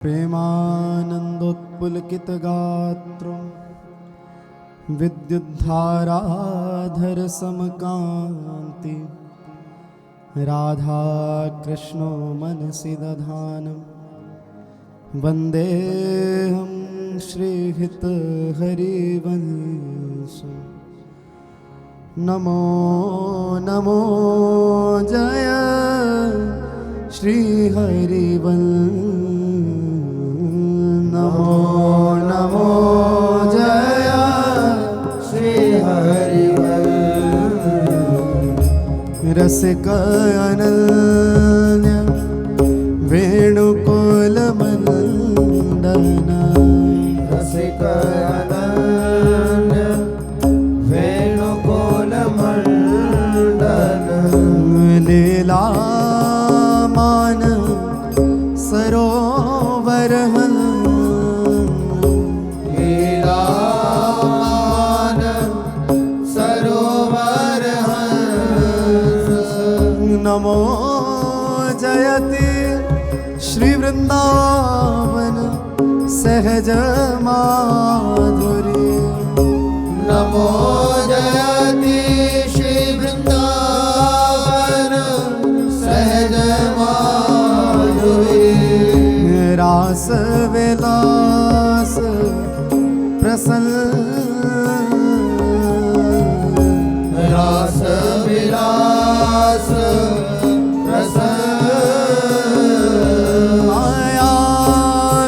प्रेमानन्दोत्पुलकितगात्रं विद्युद्धाराधर समकान्ति राधाकृष्णो मनसि दधानं वन्देऽहं श्रीहितहरिवंशं। नमो नमो जय श्रीहरिवंश। नमो नमो जय श्रीहरिवंश। रसिक अनन्य वेणुकुलमण्डन रसिक अनन्य वेणुकुलमण्डन लीलामान सरोवर लीलामान सरोवर नमो जयति श्री वृंदावन सहज माधुरी। नमो जयति श्री वृंदावन सहज माधुरी। रास विलास प्रसन्न रास विलास प्रसन्न माया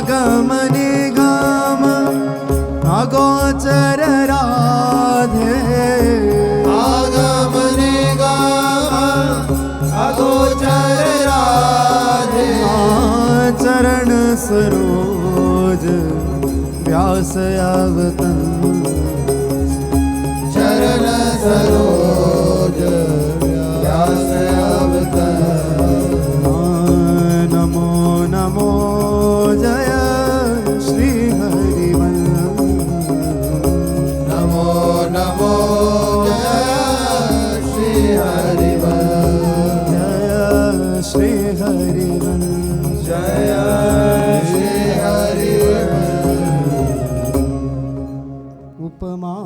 गमनि गम अगोचर राधे आगम निगम अगोचर राधे चरण सरोज व्यास अवतन चरण सरोज व्यास अवतरण। नमो नमो जय श्री हरिवंश। नमो नमो जय श्री हरिवंश। जय श्री हरिवंश। जय श्री हरिवंश। उपमा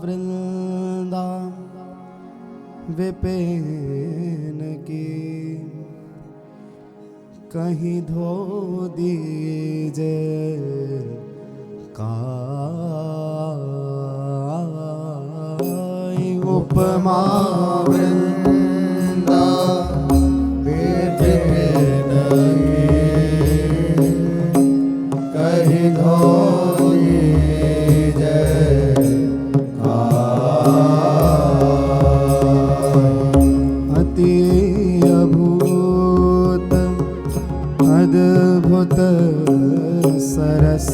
वृंदा विपिन की कहीं धो दीजे काई। उपमा वृंदा विपिन कहीं धो अति अभूत अद्भुत सरस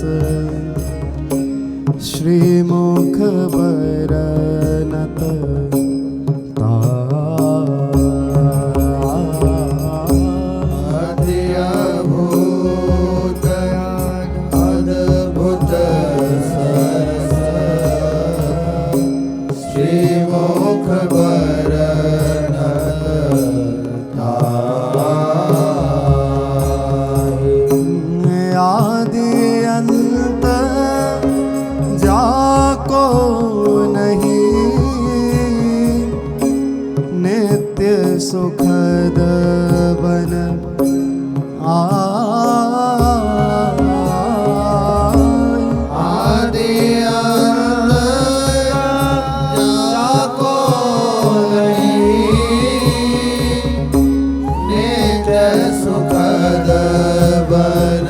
श्रीमुख बरनत अति अभूत अद्भुत सरस श्रीमुख आदि अंत जाको नहीं नित्य सुखद बन आदि अंत जाको नहीं नित्य सुखद बन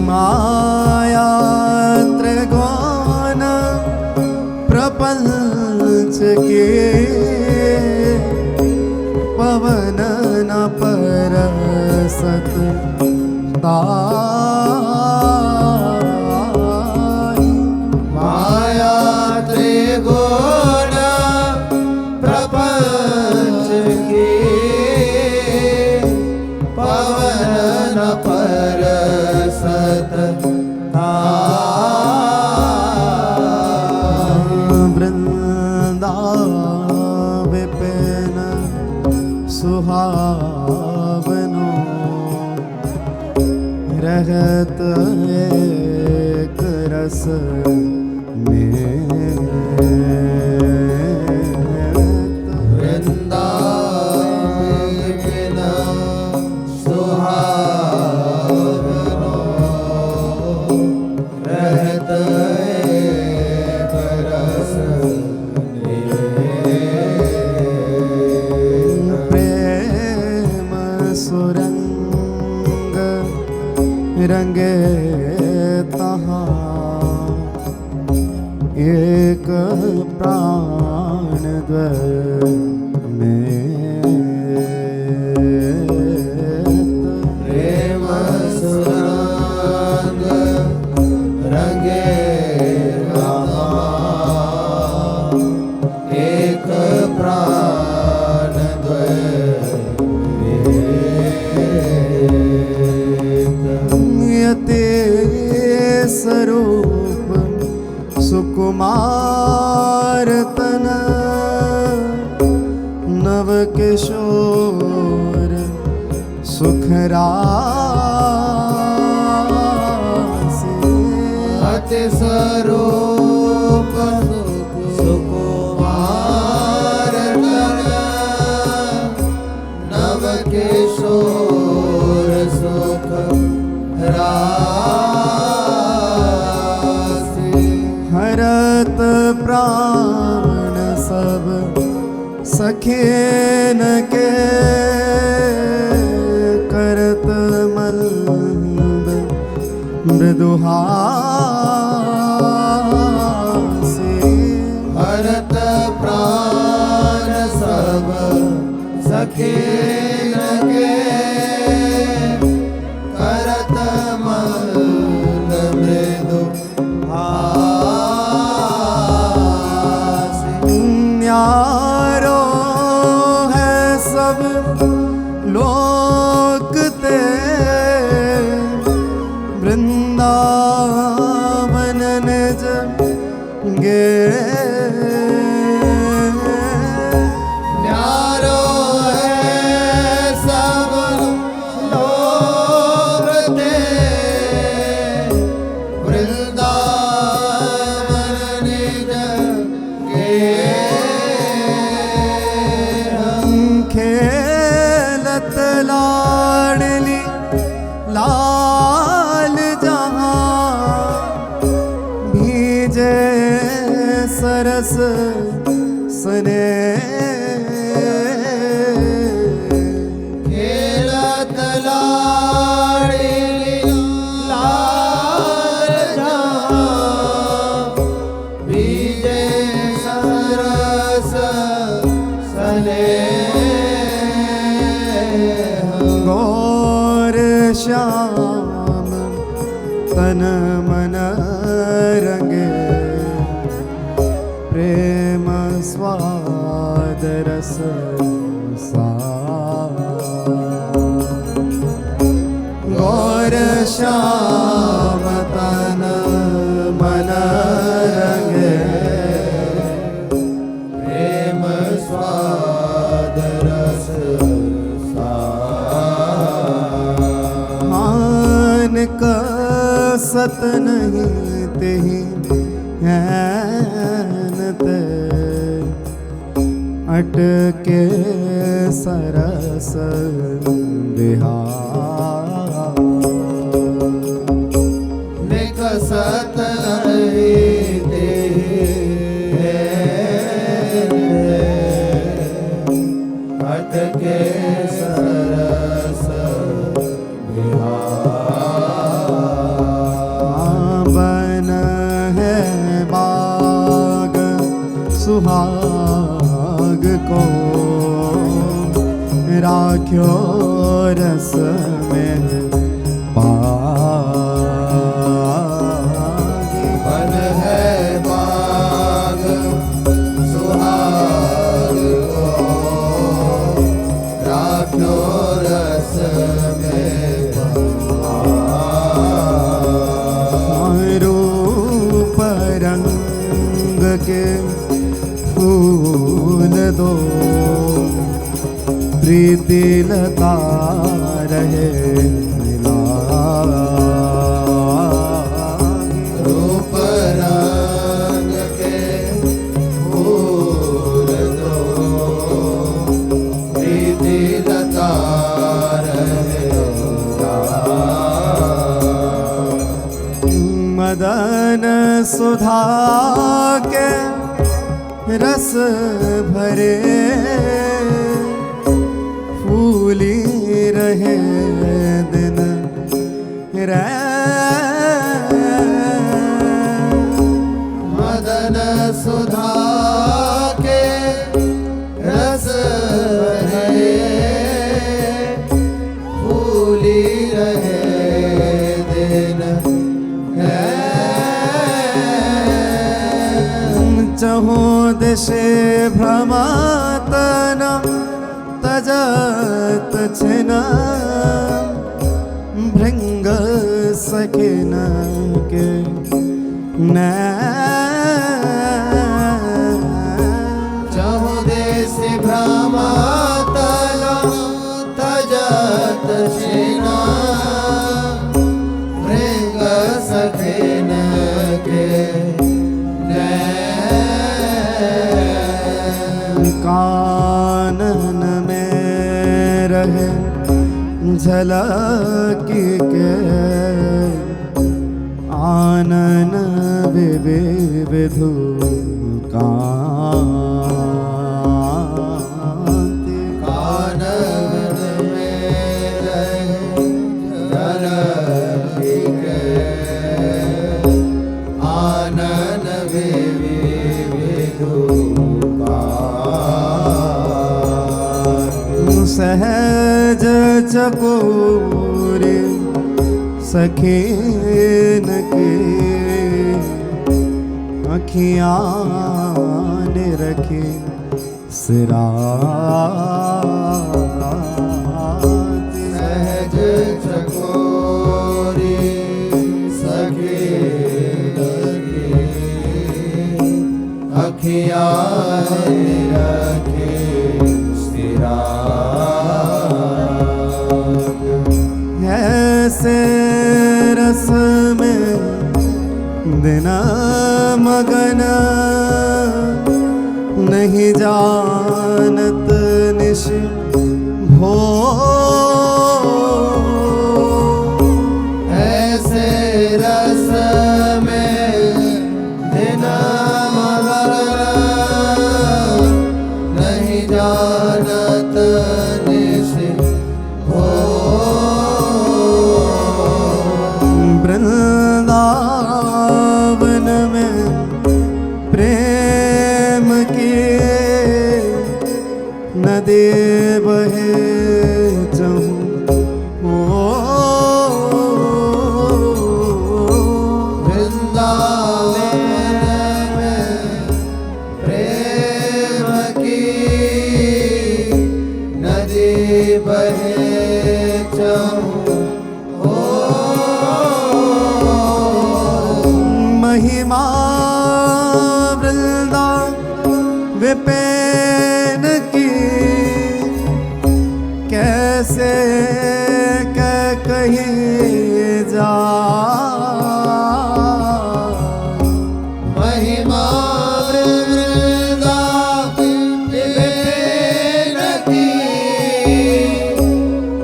माया त्रिगुण प्रपंच के पवन न परसत ताई। माया त्रिगुण प्रपंच के पवन न परसत वृंदा विपिन सुहा सुहावनो रहत एक रस में वृंदावन बिना सुहावनो रहत एक रस प्रेम सुरंग रंगे तहाँ एक प्राण में प्रेम सुरंग रंगे एक प्राण यते स्वरूप सुकुमार तन नव किशोर सुखरासी अति स्वरूप सुकुमार तन नव किशोर सुख रासी हरत प्राण सब सखेन के करत मंद मृदुहासी भरत प्राण सब सखे लगे करत मंद मृदु हासी न्यारो है सब लोक ते वृंदावन निज गे न्यारो है सब लोग ते वृंदावन निज गे खेलत लाडली लाल जहाँ भीजे सरस सने खेलत लाड़ी लाल जहाँ बीजे सरस सने गौर श्याम तन मन रंगे प्रेम स्वाद रस सा गौर श्याम तन मन रंगे प्रेम स्वाद रस मान कसत नहीं तेहि हैन ते अटके सरस बिहार निकसत नहीं तेहि अटके सरस बन है बाग सुहाग को राख्यो रस में पागी बन है बाग सुहाग को राख्यो रस में रूप रंग के फूल दो प्रीति लता रहे रूप रंग के फूल दो प्रीति लता रहे मदन सुधा के रस भरे फूली रहे दिन मदन सुधा के रस भरे फूली रहे दिन चहु दिशे भ्रमातन तजत छिन भृंग सखिन के चहु देश भ्रमातन तजत छिना भृंग सखिन के कानन में रहे झलकी के आनन विधु कांति कानन में रहे झलकी के आनन विधु सहज चकोरे सखीन की अखियाँ ने रखी सिरा सहज चकोरी सखीन की अखियाँ ने रखी सिरा ऐसे रस में दिना मगन नहीं जानत निश भो ऐसे रस में दिना मगन नहीं जानत निश भो वृंदावन में प्रेम की नदी बहे चहु वृंदावन में प्रेम की नदी बहे चहु महिमा वृंदा विपेन की कैसे कही जा महिमा वृंदा विपेन की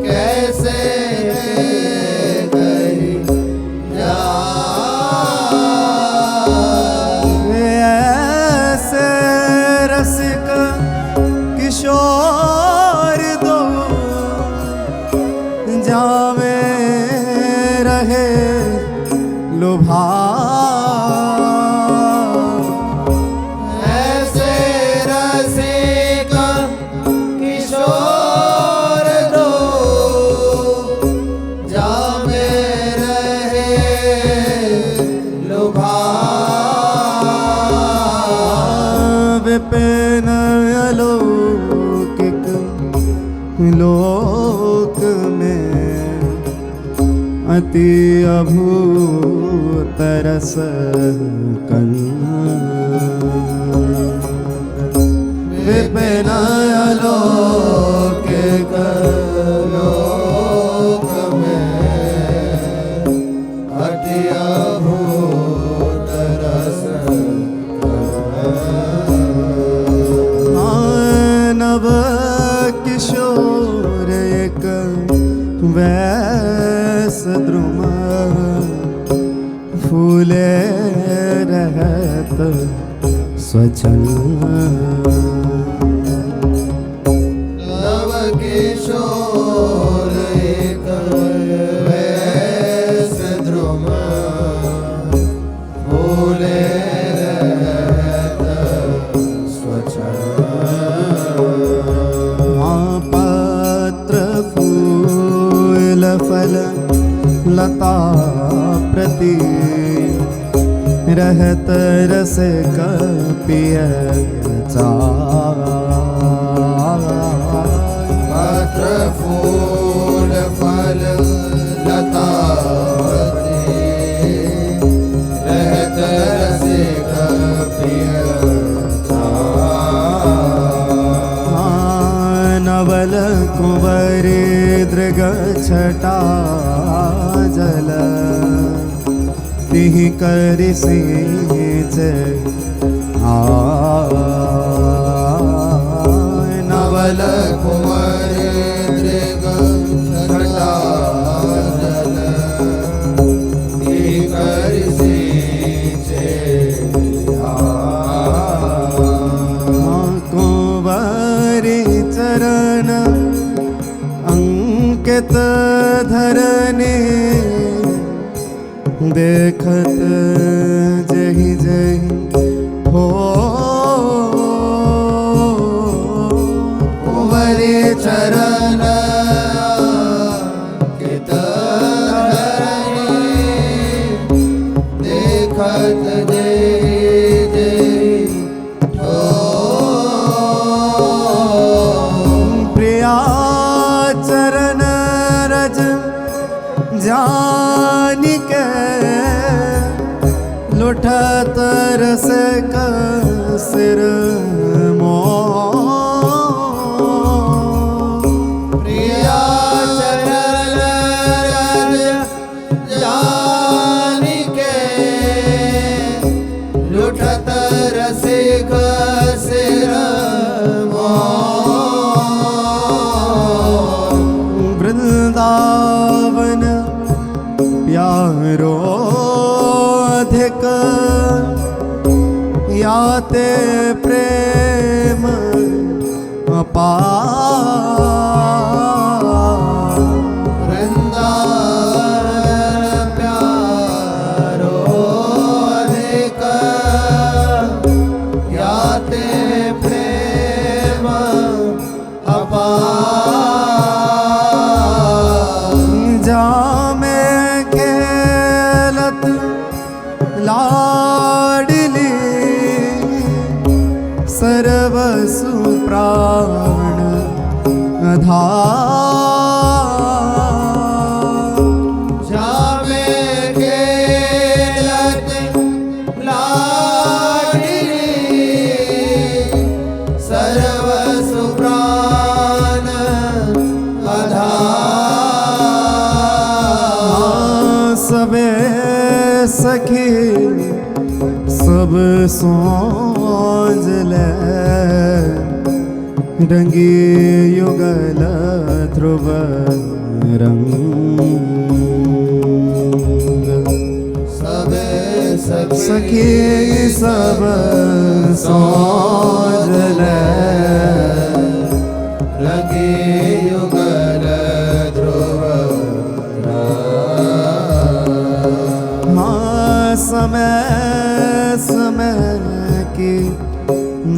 कैसे कही जा ऐसे रसिक किशोर दो जावे रहे लुभा ऐसे रसिक किशोर दो जामे रहे लुभा विपिन अलौकिक लोक में अति अभूत रस कन विपिनालोकिक लोक में अति अभूत रस नव किशोर एक वैस द्रुम फूले रहत स्वच्छल नव किशोर एक वैस द्रुम फूले रहत स्वच्छल पत्र फूल फल लता प्रति रहत रस कपिय पत्र फूल फल लता रहत रसिक प्रिय नवल कुंवरी दृग छटा जल तिहि करि सींच नवल कुंवरी दृग छटा जल तिहि करि सींचे कुंवरी चरण अंकित धरने देखत जहि जहि हो कुंवरी चरण अंकित धरने देखत जहि जहि हो प्रिया चरण रज जानिक लुठत रस का सिर प्रिया चरण रज जानिके लुठत रसिक सिर वृंदावन प्यारो अधिक याते प्रेम अपार वृंदावन प्यारो अधिक याते प्रेम अपार जामे खेलत लाडली सर्वसु प्राण आधार जामे खेलत लाडली सर्वसु प्राण आधार सबे सखी सब सोज ले रंगी युगल ध्रुव रंग सबे सखी सब सोज ले रंगे युगल ध्रुव समय समय की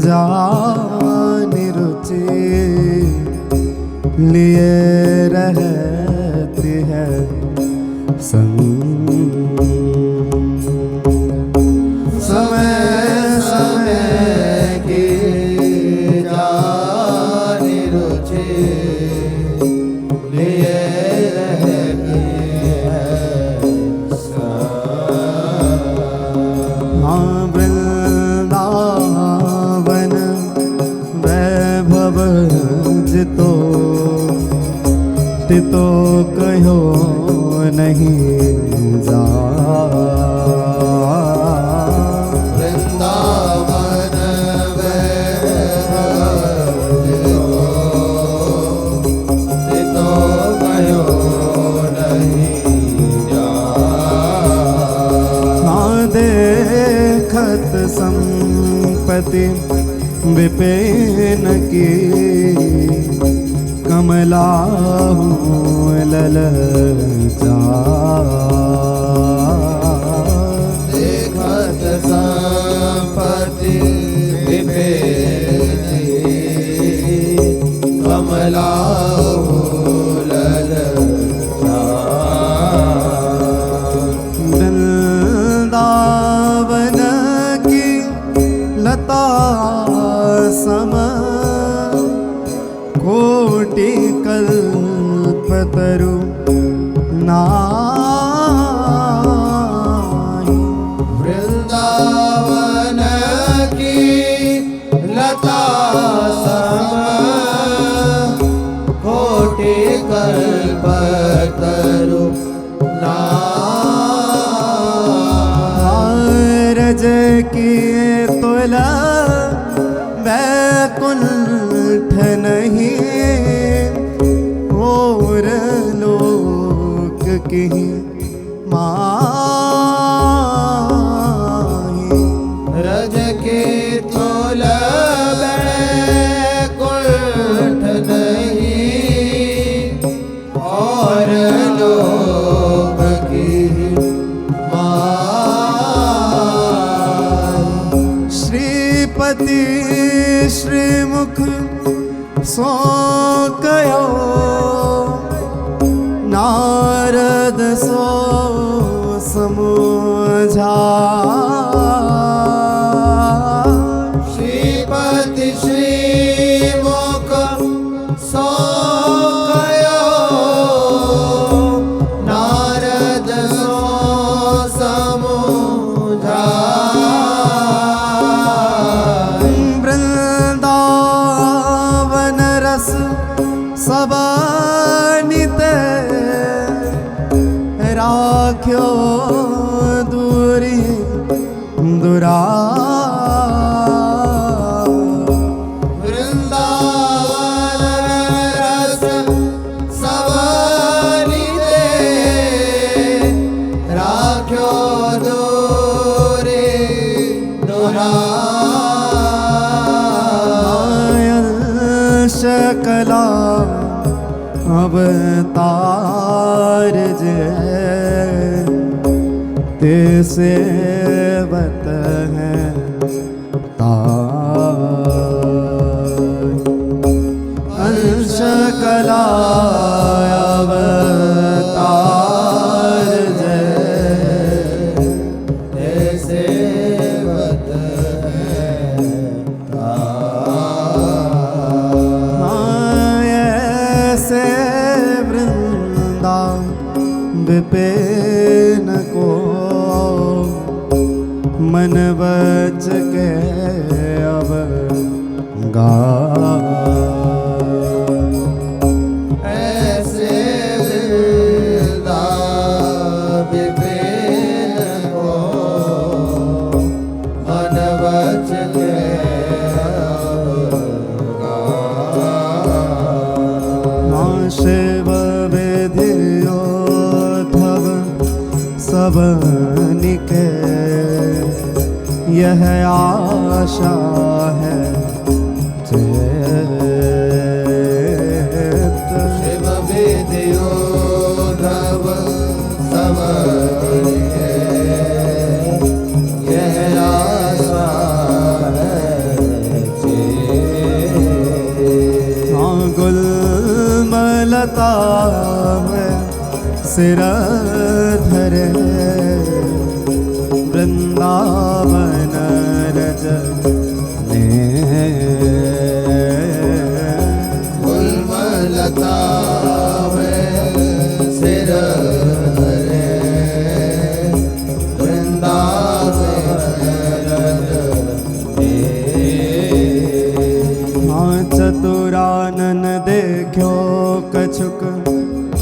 जानी रुचि लिए रहती है संग समय समय की जानी रुचि लिए रहती है वृंदावन तो कहो नहीं जा वृंदावन तो कहो नहीं जा हाँ देखत संपत्ति विपिन की कमला ललचा देखत संपत्ति विपेति कमला ललचा वृंदावन की लता सम कोटि कल्पतरु नाहि वृंदावन की लता सम कोटि कल्पतरु रज की तुला वैकुंठ नहीं और लोक की माही रज के तोल बैकुंठ नहीं और लोक की माँ श्रीपति श्रीमुख सो कयो नारद सो समझा श्रीपति श्रीमुख सो कयो नारद सो समझा वृंदावन रस सबनित राख्यो दूरी दुरा वृंदावन रस सबनिते राख्यो दूरी दुरा शकला अवतार जय ते सेवत है अंश कला अवतार जय सेवत ऐसे वृंदा विपिन को मन बच के अब गा ऐसे वृंदा विपिन को मन बच के शिव विधियोद्धव सब निके यह आशा है चेत शिव विधियोद्धव सब निके यह आशा है चेत। हाँ गुलमलता में सिर धरे वृंदावन रज ने गुलमलता में सिर धरे वृंदावन रज ने। हाँ चतुरानन देखो कछुक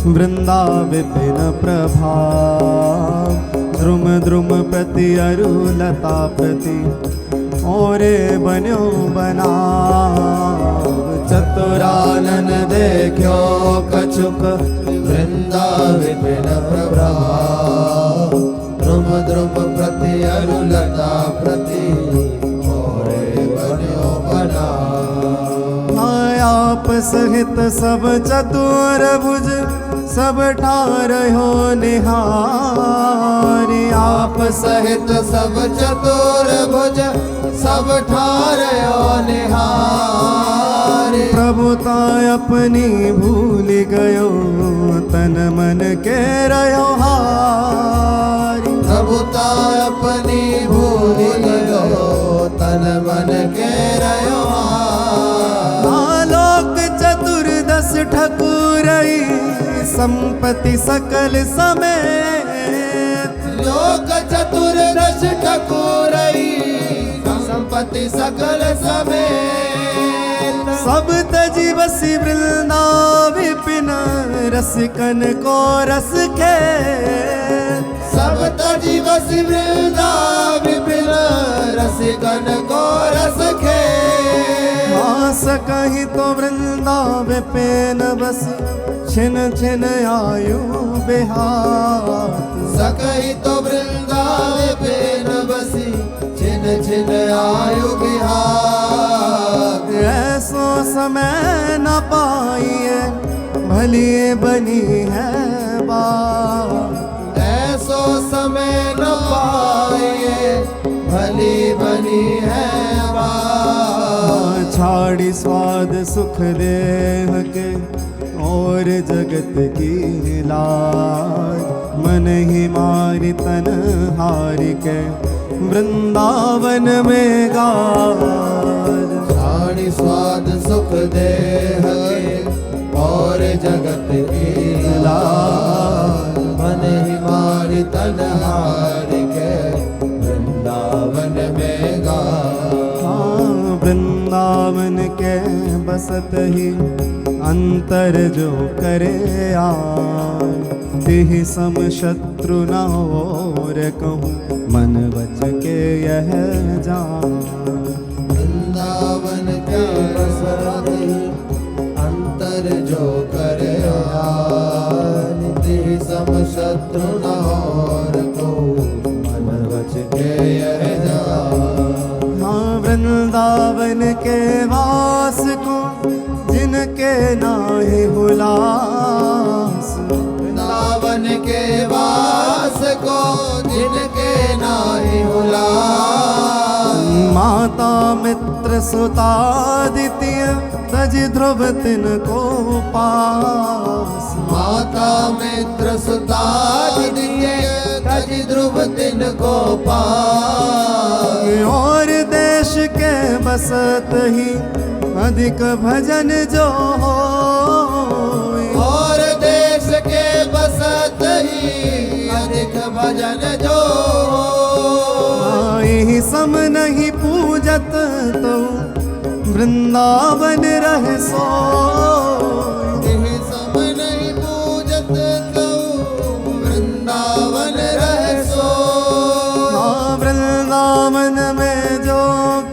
वृंदा विपिन प्रभा द्रुम द्रुम प्रति अरुलता प्रति ओरे बन्यो बनाव चतुरानन देखो कछुक वृंदा विपिन प्रभा द्रुम द्रुम प्रति अरुलता प्रति ओरे बन्यो बना आप सहित सब चतुर भुज सब ठारयो निहारी आप सहित सब चतुर भुज सब ठारयो निहारी प्रभुता अपनी भूल गयो तन मन के रयो हारी प्रभुता अपनी भूल गयो तन मन के रयो आलोक चतुर्दश ठकुरई संपत्ति सकल समेत लोक चतुर्दश ठकुरई संपत्ति सकल समेत सब तजी बसी वृंदा विपिन रसिकन को रस खे सब तजी बसी वृंदा विपिन रसिकन को रस खे कहीं तो वृंदा विपिन बसी छिन छिन आयु बिहार सकई तो वृंदा विपिन बसी छिन छिन आयु बिहार ऐसो समय न पाइए भली बनी है बात ऐसो समय न पाइए भली बनी है बात छाड़ी स्वाद सुख देह के और जगत की लाज मन ही मारी तन हारि के वृंदावन में गाज साड़ी स्वाद सुख देह के और जगत की लाज मन ही मारी तन हारि के वृंदावन में गा वृंदावन के बसत ही अंतर जो करे आन तिहि सम शत्रु न और कहूँ मन बच के यह जान वृंदावन के बसत अंतर जो करे निधि सम शत्रु न और को मन बच के यह जा वृंदावन के वास को जिनके नाहि हुलास वृंदावन के वास को जिनके नाहि हुलास माता मित्र सुतादित्य तज ध्रुव तिनको पास माता मित्र सुतादित्य तज ध्रुव तिनको पास और देश के बसत ही अधिक भजन जो हो और देश के बसत ही अधिक भजन जो ही सम नहीं पूजत तो वृंदावन रह सो यही सम नहीं पूजत तो वृंदावन रह सो वृंदावन में जो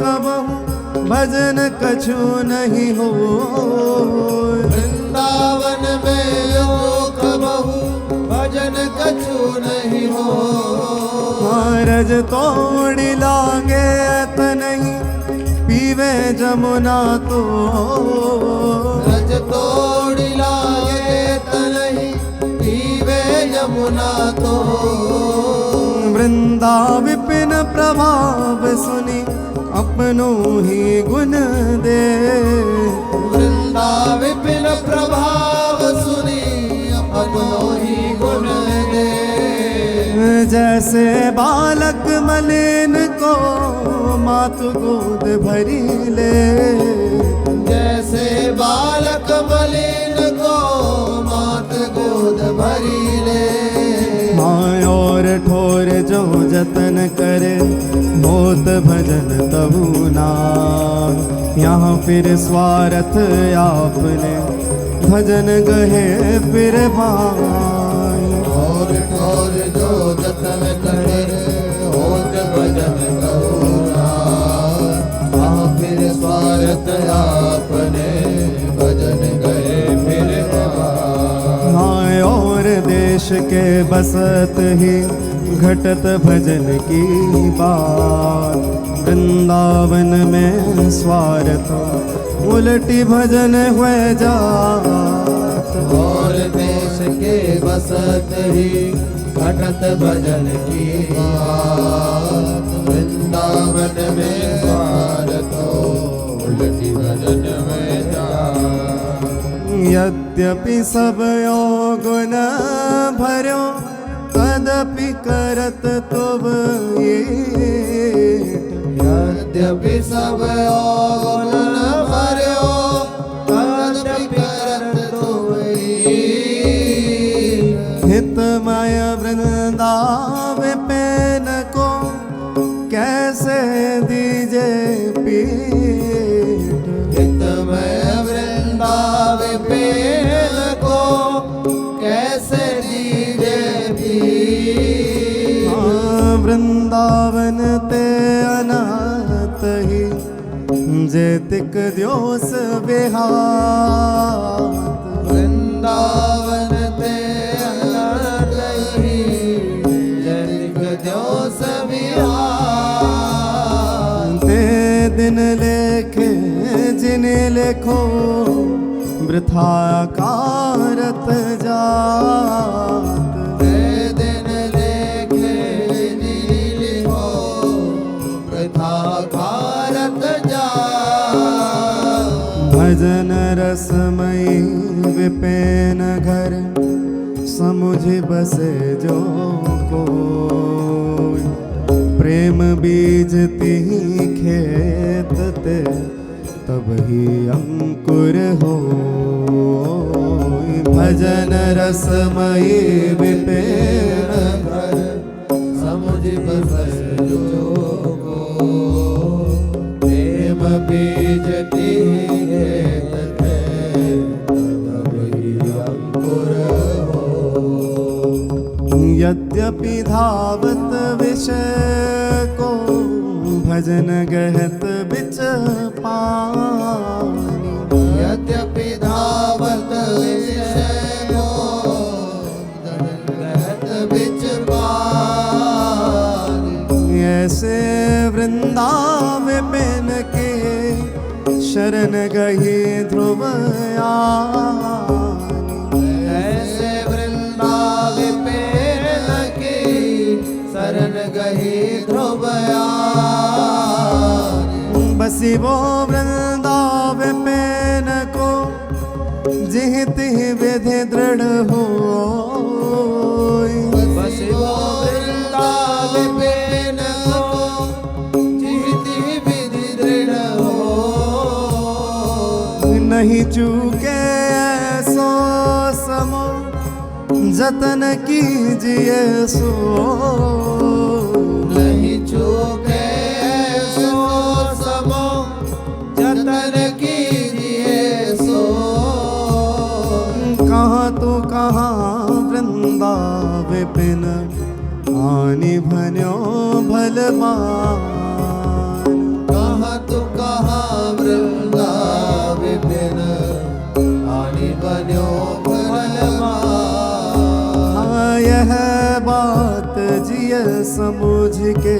कबहू भजन कछु नहीं हो वृंदावन में जो कबहू भजन कछु नहीं हो रज तोड़ी लागे नहीं पीवे जमुना तो रज तोड़ी लागे नहीं पीवे यमुना तो वृंदा विपिन प्रभाव सुनी अपनों ही गुण दे वृंदा विपिन प्रभाव सुनी अपनों ही गुण दे जैसे बालक मलिन को मातु गोद भरी ले जैसे बालक मलिन को मात गोद भरी ले और ठोर जो जतन करे होत भजन तबु नाम यहाँ फिर स्वार्थ आपने भजन गहे फिर भाई। और जो जतन करे होत भजन करुणा, फिर स्वार्थ आपने भजन गए फिर भाई। हाँ और देश के बसत ही घटत भजन की बात, वृंदावन में स्वार्थ उलटी भजन हुए जात। और देश के बसत ही घटत भजन की बात, वृंदावन में स्वार्थ उलटी भजन में जात। यद्यपि सब योगुन भर्यो तदपि करत तुम यद्यपि सब योगुन भर्यो तदपि करत तुम हितमय वृंदावन को कैसे दीजे पीठ। हितमय वृंदावन को कैसे दीजे पीठ। वृंदावन ते अनाथ ही जेतिक द्योस विहात। वृंदावन ते अनाथ ही जेतिक द्योस विहात। ते दिन लेखे जिन्हें लेखो वृथा कारत जात। ते दिन लेखे नीली हो वृथा कारत जात। भजन रसमयी विपेन घर समुझ बसे जो कोई, प्रेम बीज तिहि खेत ते तब ही अंकुर हो। भजन रसमयी विपेन घर समुझ बसे जो को, प्रेम बीज तिहि तब ही अंकुर हो। यद्यपि धावत विषय को भजन गहत बिच पानी। यद्यपि धावत विषय को गहत बिच पानी। ऐसे वृंदावन के शरण गही ध्रुव यानी। ऐसे वृंदावन की शरण गही ध्रुव यानी। बसी वो वृंदावन को जिह तिह विधि दृढ़ हो। बस वो वृंदावन को जिहति विधि दृढ़ हो। नहीं चूके सो समो जतन कीजिए सो। नहीं चूके सो समो जतन कीजिए सो। कहाँ तो कहाँ वृंदावन आनी भन्यो भलमान। कहाँ तो कहाँ वृंदावन आनी बन्यो भलमान। यह बात जिय समझ के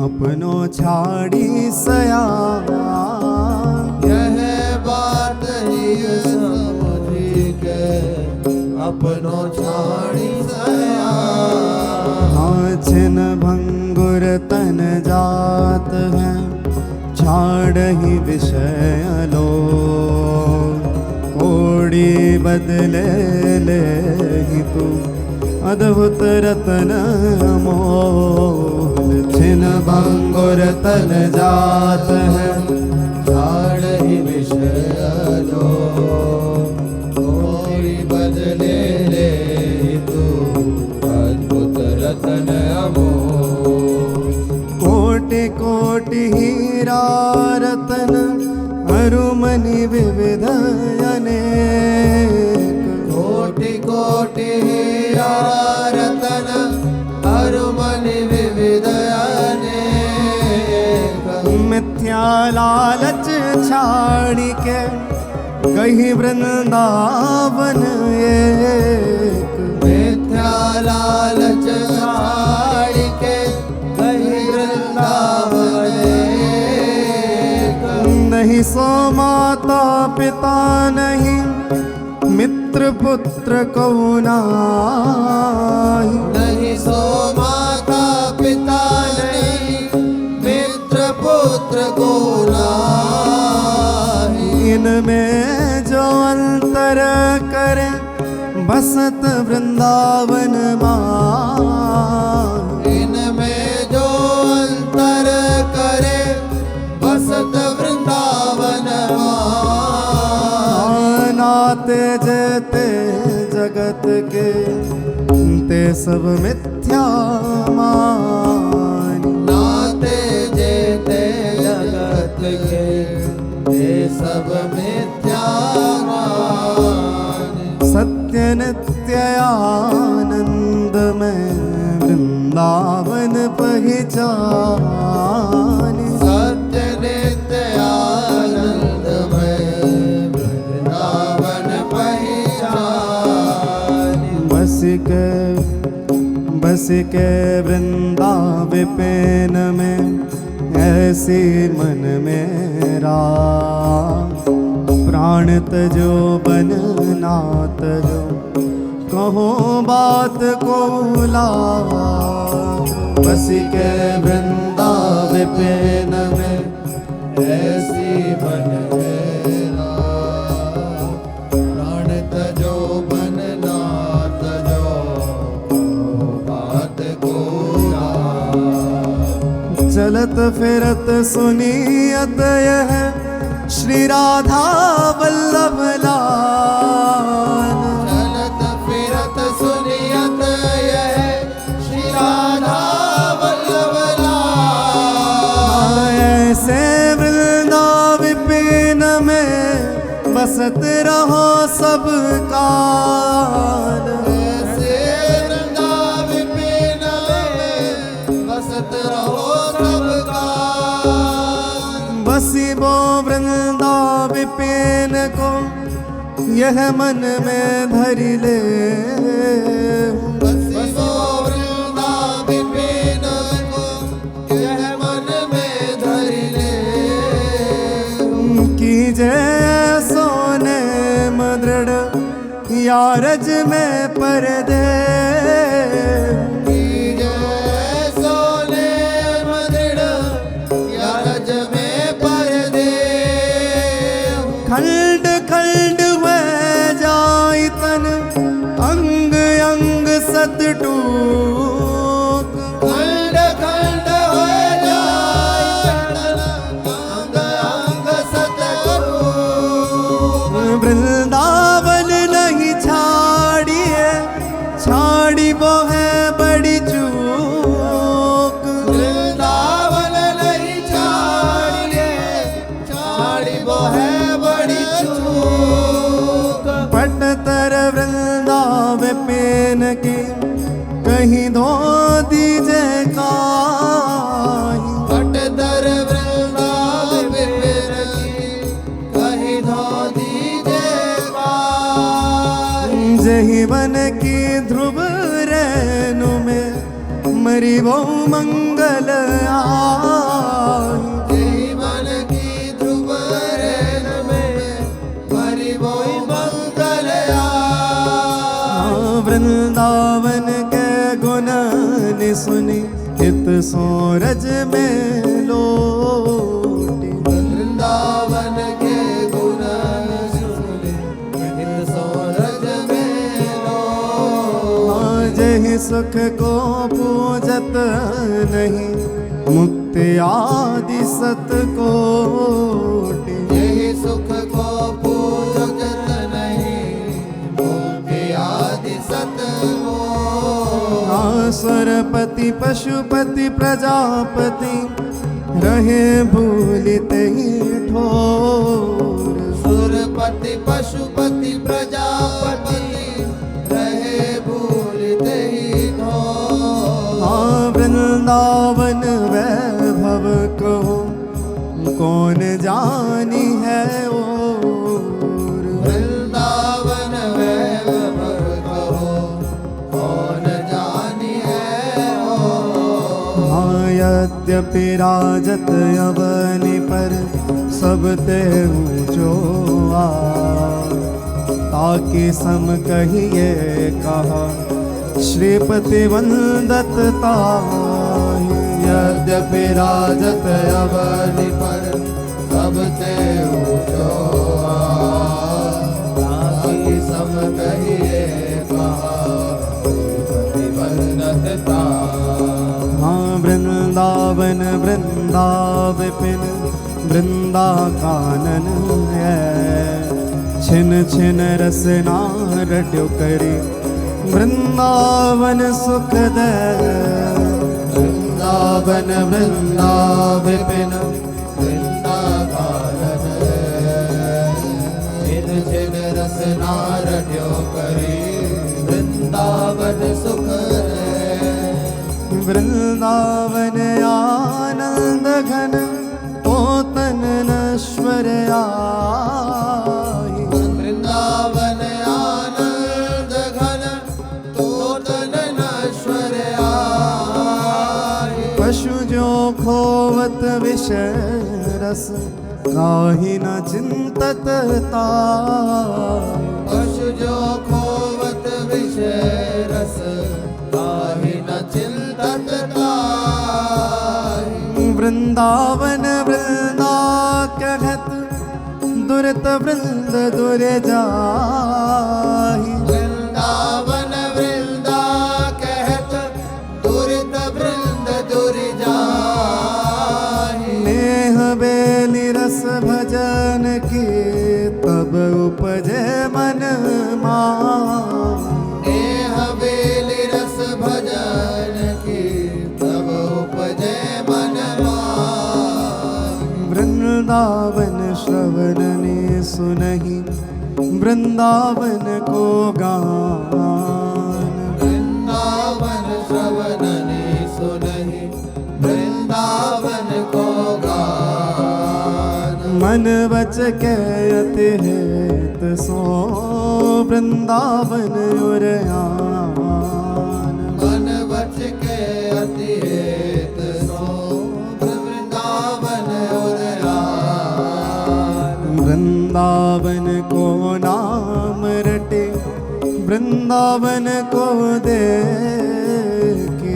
अपनो छाड़ी सया। यह बात ही समझ के अपनो छाड़ी सया। हाँ छिन भंगुर तन जात है छाड़ ही विषय लो। कोड़ी बदले ले ही तू अद्भुत रतन मोल। छिन भंगुर तन जात है छाड़ ही विषय लो। कोई बदले ले तू अद्भुत रतन अमोल। कोटि कोटि हीरा रतन अरुमनि विविध अनेक। कोटि रतन अरुमनि विविध अनेक। मिथ्या लालच छाड़ी के गई वृंदावन एक। मिथ्या लालच छाड़ के गई वृंदावन एक। नहीं सो माता पिता नहीं मित्र पुत्र को नाही। नहीं सो माता पिता नहीं मित्र पुत्र को नाही। इनमें जो अंतर करे बसत वृंदावन मान। इनमें जो अंतर करे बसत वृंदावन मान। नाते जेते जगत के ते सब मिथ्या मान। नाते जेते जगत के ते सब मिथ्या मान। सत्य नित्य आनंद में वृंदावन पहचान। सत्य नित्य आनंद में वृंदावन पहचान। बस के वृंदा विपिन में ऐसी मन मेरा। प्राण तजो बन ना तजो कहो बात को ला। बस के वृंदा विपिन में ऐसी मन मेरा। प्राण तजो मन ना तजो बात को ला। चलत फिरत सुनियत यह श्री राधा वल्लभ लाल। चलत फिरत सुनियत यह श्री राधा वल्लभ लाल। ऐसे वृंदा विपिन में बसत रहो सब काल। ऐसे वृंदा विपिन में बसत रहो सब काल। बसी वो वृंदा विपिन को यह मन में धरि ले। बसी वो वृंदा विपिन को यह मन में धरि ले। कीजे सोने मदृढ़ यारज में परदे। कीजे सोने मदृढ़ यारज में परदे। खंड खंड हुए जाई तन अंग अंग सत टूक। खंड खंड हो जाए अंग अंग सतरूप। वृंदावन नहीं छाड़िए छाड़ी वो है बड़ी चूक। वृंदावन नहीं छाड़िए छाड़ी वो है बड़ी चूक। पटतर वृंदा विपिन की कहीं धो दीजे काही। पटदर वृंदा विपिन की कहीं धो दीजे पाई। जही वन की ध्रुव रेणु में मरी वो मंगल आई। जीवन की ध्रुव रेन में मरी वो मंगल आई। वृंदावन के गुण नि सुनी हित सोरज में लोटी। वृंदावन के गुण सुने हित सोरज में लो। जहि सुख को पूजत नहीं मुक्ति आदि सत कोटि। यही सुख को पूजत नहीं मुक्ति आदि सत को। सरपति पशुपति प्रजापति रहे भूलित ही ठोर। सुरपति पशुपति प्रजापति रहे वृंदावन वैभव कहो कौन जानी है और। वृंदावन वैभव कहो कौन जानी है और। हाँ यद्यपि राजत अवनि पर सब ते ऊंचो आ, ताकि सम कहिए कहा श्रीपति वंदत ताहि। यद्यपि राजत अवनि पर सब ते ऊंचो ताकि सब कहिए कहा श्रीपति वंदत ताहि। हाँ वृंदावन वृंदाविपिन वृंदा कानन है, छिन छिन रसना रट्यो करी वृंदावन सुख दे। वृंदावन वृंदाविपिन वृंदा कानन छिन छिन रसना रट्यो करी वृंदावन सुख दे। वृंदावन आनंद घन पोतन नश्वर आहि। वृंदावन आनंद घन तोतन नश्वर आहि। पशु जो खोवत विषय रस काहि न चिंतत ताहि। पशु जो खोवत विषय रस काहि न चिंतत ताहि। वृंदावन वृंदा कहत दुरत वृंद दुर जाहि। वृंदावन वृंदा कहत दुरित वृंद दुर जाहि। नेह बेली रस भजन की तब उपजे मन मान। नेह बेली रस भजन की तब उपजे मन मान। वृंदावन श्रवण ने सुनहि वृंदावन को गान। वृंदावन श्रवण ने सुनहि वृंदावन को गान। मन वच के अति हेत सो वृंदावन उरयान। मन बच के अति हेत सो वृंदावन उरयान। वृंदावन को नाम रटे वृंदावन को देखे।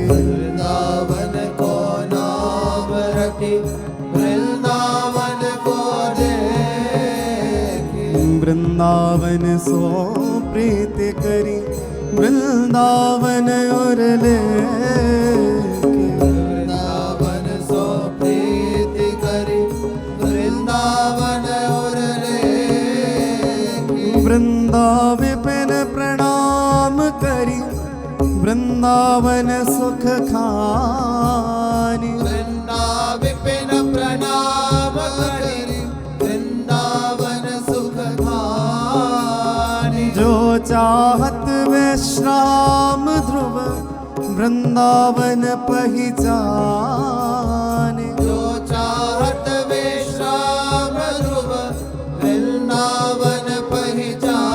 वृंदावन को नाम रटे वृंदावन को देखे। वृंदावन सो प्रीति करी वृंदावन और लेके। वृंदावन सो प्रीति करी वृंदावन और लेके। वृंदाविपिन प्रणाम करी वृंदावन सुख खानी। वृंदाविपिन प्रणाम करी वृंदावन सुख खानी। जो चाहत विश्राम ध्रुव वृंदावन पहिचाने। जो चाहत विश्राम ध्रुव वृंदावन पहिचाने।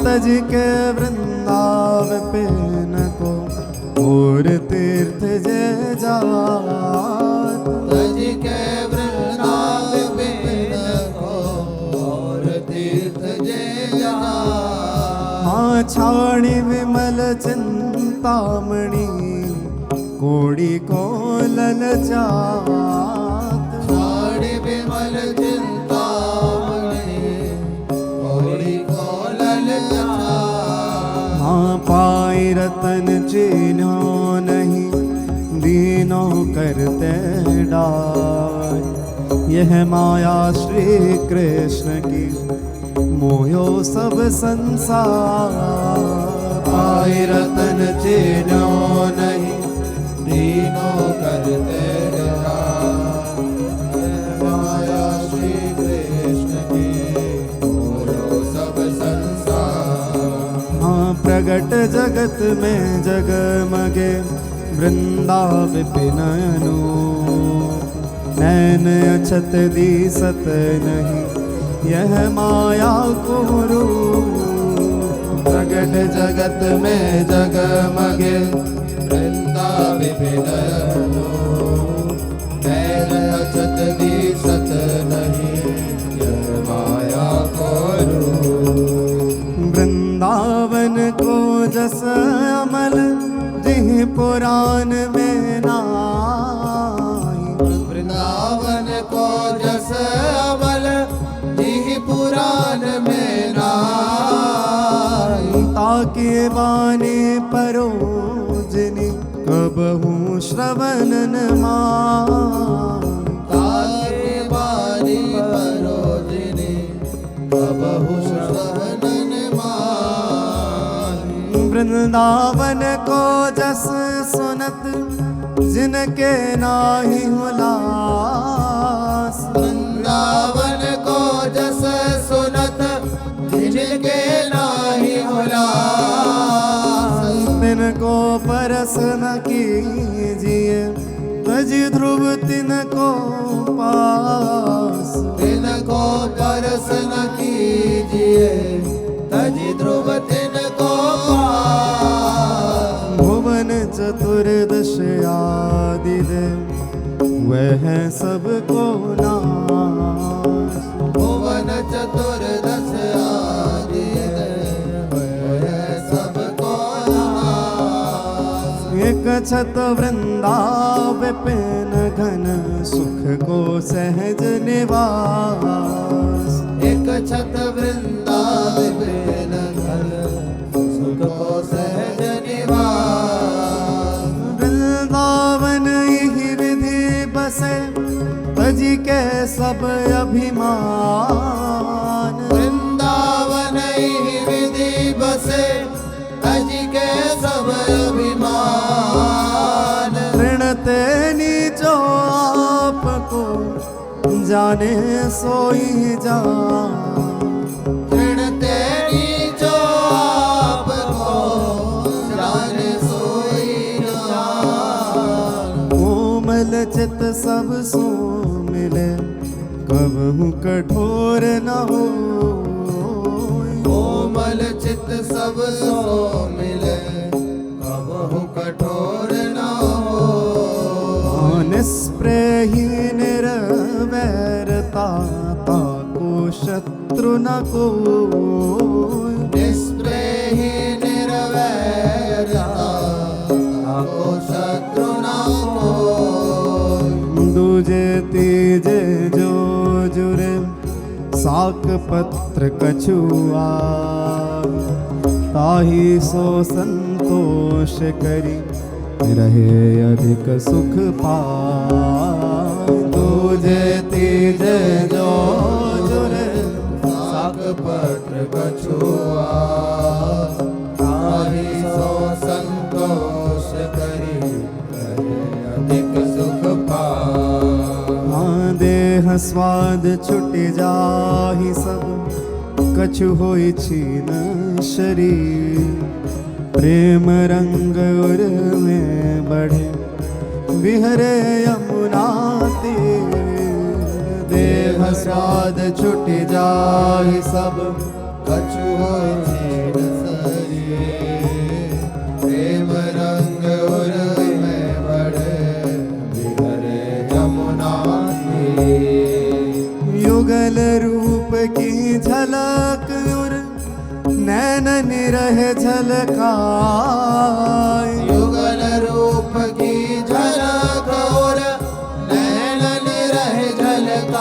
तज के वृंदाविपिन को और तीर्थ जय जात। तज के वृंदाविपिन को और तीर्थ जय जात। हाँ छाणी विमल चिंतामणि कोड़ी को ललचात। छाड़ी विमल चिंतामणि कोड़ी को ललचात। हाँ पाई रतन चिन्हो नहीं दीनों करते डाय। यह माया श्री कृष्ण की मोयो सब संसार। पाई रतन चिन्हो नहीं दीनों करते डाय। माया श्री कृष्ण की मोयो सब संसार। हाँ प्रगट जगत में जगमगे वृंदा विपिनयनो नैन अछत दिसत नहीं यह माया को रूप प्रगट जगत में जगमगे वृंदा विपिनयनो नैन अछत दिसत नहीं यह माया को रूप। वृंदावन को जस अमल जिह पुराण में नाई वृंदावन को जस अमल जिह पुराण में नाई ताके बाने परोजनी कबहू श्रवण न माई ताके बानी परोजनी कबहू श्रवण न माई। वृंदावन को जस सुनत जिनके नाहि हुलास वृंदावन को जस सुनत जिनके नाही हुलास तिनको परस न कीजिए तज ध्रुव तिनको पास तिनको परस न कीजिए तजि ध्रुव तिनको पास। भुवन चतुर्दश आदि देव वह सबको नाश भुवन चतुर्दश आदि देव वह सबको नाश। एक छत वृंदा विपिन घन सुख को सहज निवास एक छत वृंदा विपिन घन सुख को सहज निवास। वृंदावन यही विधि बसे तजी के सब अभिमान वृंदावन ही विधि बसे तजि के सब अभिमान। ऋणते नीचो आपको जाने सोई जान ऋण तेरी जो आपको जाने सोई जान। कोमल चित सब सो मिले कबहू कठोर न हो कोमल चित सब सो मिले कबहु कठोर न हो। निस्प्रेही निरवैरता ताको शत्रु न को निस्प्रेही निर्वैरता ताको शत्रु न कोई। दूजे तीजे जो जुरे साक पत्र कछुआ ताही सो संतोष करी रहे अधिक सुख पाए दूजे तीजे जो जुरे साक पत्र कछुआ ताहि सो संतोष करी रहे अधिक सुख पाए। देह स्वाद छुट जाहि सब कछु होई छीन शरीर प्रेम रंग उर में बढ़े बिहरे यमुना तीर देह स्वाद छुट जाहि सब कछु होई छीन शरीर प्रेम रंग उर में बढ़े बिहरे यमुना तीर। युगल रूप की झलक उर नैन निरह झलकाय युगल रूप की झलक और नैन निरह झलकाय।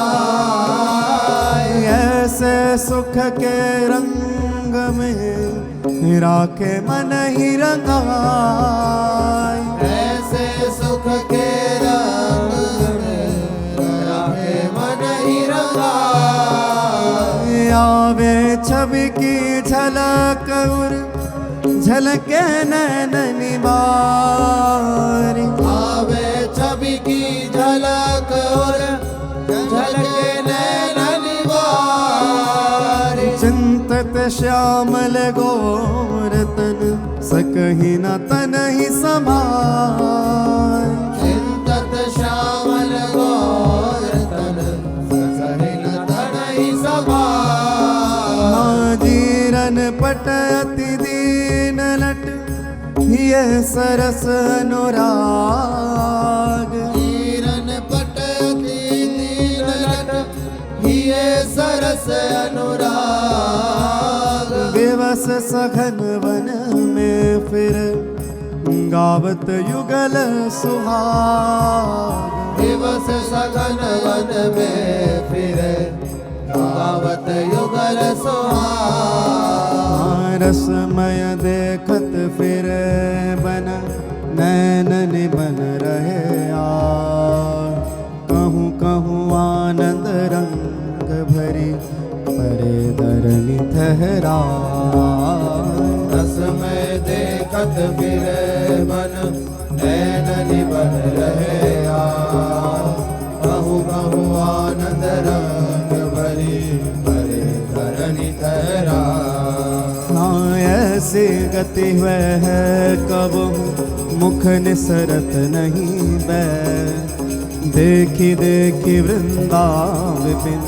ऐसे सुख के रंग में राखे मन ही रंगाय ऐसे सुख के रंग में राखे मन ही रंगाय। आवे छवि की झलक उर झलके नैन निवारी आवे छवि की झलक और झलके नैन निवारी। चिंतत श्यामल गोर तन सकहि न तनहि समाय। चिंतत श्यामल गौर तन सकहि न तनहि समाय। जीरन पट अति दीन लट ये सरस अनुराग। जीरन पट अति दीन लट ये सरस अनुराग। विवश सघन वन में फिर गावत युगल सुहाग। दिवस सघन वन में फिर गावत युगल सुहाग। रसमय देखत फिर बन नैन निबन रहे आग। कहूँ कहूँ आनंद रंग भरी परे धरनी ठहरा। रसमय देखत फिर मन नैन निबन रहे कहूँ कहूँ आनंद रंग भरी परे धरनी ठहरा। ऐसी गति वह है कब मुख निसरत नहीं बै। देखी देखी वृंदा विपिन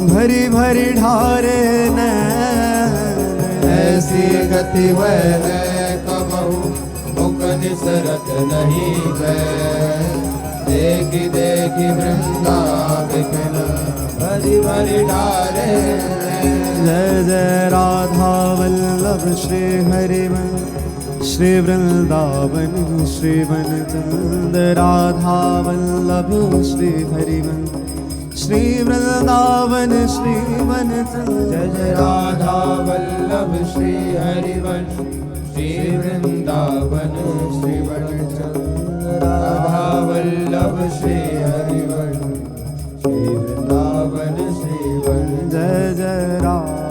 भरी भरी ढारे नैन। ऐसी गति वह है कबहू मुख निसरत नहीं है। देखी देखी वृंदा विपिन भरी भरी ढारे। जय जय राधा वल्लभ श्री हरिवन श्री वृंदावन श्री वनचंद। राधा वल्लभ श्री हरिवन श्री वृंदावन श्री वनचंद। जय जय राधा वल्लभ श्री हरिवन श्री वृंदावन श्री वनचंद। राधा वल्लभ श्री हरिवन श्री वृंदावन श्री वन। जय जय राधा